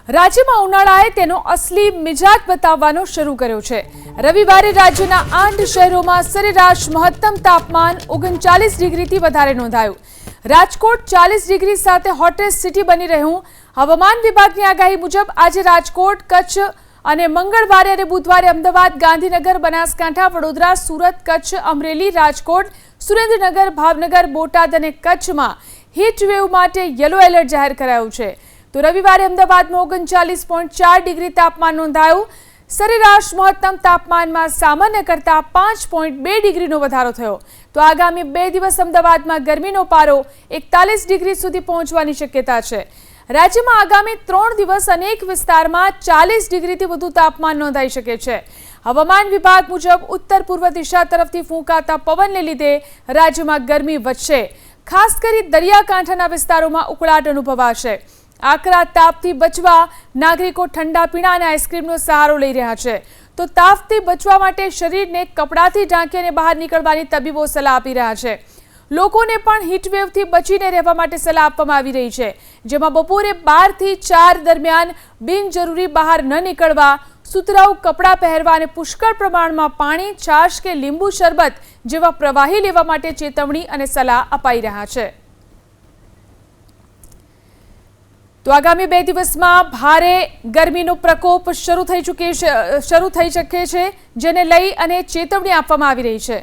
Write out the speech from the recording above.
રાજ્યમાં ઉનાળાએ તેનો અસલી મિજાજ બતાવવાનો શરૂ કર્યો છે। રવિવારે રાજ્યના 8 શહેરોમાં સરેરાશ મહત્તમ તાપમાન 39 ડિગ્રીથી વધારે નોંધાયું। રાજકોટ 40 ડિગ્રી સાથે હોટેસ્ટ સિટી બની રહ્યું। હવામાન વિભાગની આગાહી મુજબ આજે રાજકોટ, કચ્છ અને મંગળવારે અને બુધવારે અમદાવાદ, ગાંધીનગર, બનાસકાંઠા, વડોદરા, સુરત, કચ્છ, અમરેલી, રાજકોટ, સુરેન્દ્રનગર, ભાવનગર, બોટાદ અને કચ્છમાં હીટવેવ માટે યલો એલર્ટ જાહેર કરાયું છે। તો રવિવારે અમદાવાદમાં 39.4 ડિગ્રી તાપમાન નોંધાયું। સરેરાશ મહત્તમ તાપમાનમાં સામાન્ય કરતાં 5.2 ડિગ્રીનો વધારો થયો। તો આગામી 2 દિવસ અમદાવાદમાં ગરમીનો પારો 41 ડિગ્રી સુધી પહોંચવાની શક્યતા છે। રાજ્યમાં આગામી 3 દિવસ અનેક વિસ્તારમાં 40 ડિગ્રીથી વધુ તાપમાન નોંધાઈ શકે છે। હવામાન વિભાગ મુજબ ઉત્તર પૂર્વ દિશા તરફથી ફૂંકાતા પવનને લીધે રાજ્યમાં ગરમી વધશે। ખાસ કરી દરિયાકાંઠાના વિસ્તારોમાં ઉકળાટ અનુભવાશે। આકરા તાપથી બચવા નાગરિકો ઠંડા પીણા અને આઈસ્ક્રીમનો સહારો લઈ રહ્યા છે। તો તાપથી બચવા માટે શરીરને કપડાથી ઢાંકી અને બહાર નીકળવાની તબીબો સલાહ આપી રહ્યા છે। લોકોને પણ હીટવેવથી બચીને રહેવા માટે સલાહ આપવામાં આવી રહી છે, જેમાં બપોરે 12 થી 4 દરમિયાન બિનજરૂરી બહાર ન નીકળવા, સુતરાઉ કપડાં પહેરવા અને પુષ્કળ પ્રમાણમાં પાણી, છાશ કે લીંબુ શરબત જેવા પ્રવાહી લેવા માટે ચેતવણી અને સલાહ અપાઈ રહ્યા છે। તો આગામી 2 દિવસમાં ભારે ગરમીનો પ્રકોપ શરૂ થઈ શકે છે, જેને લઈ અને ચેતવણી આપવામાં આવી રહી છે।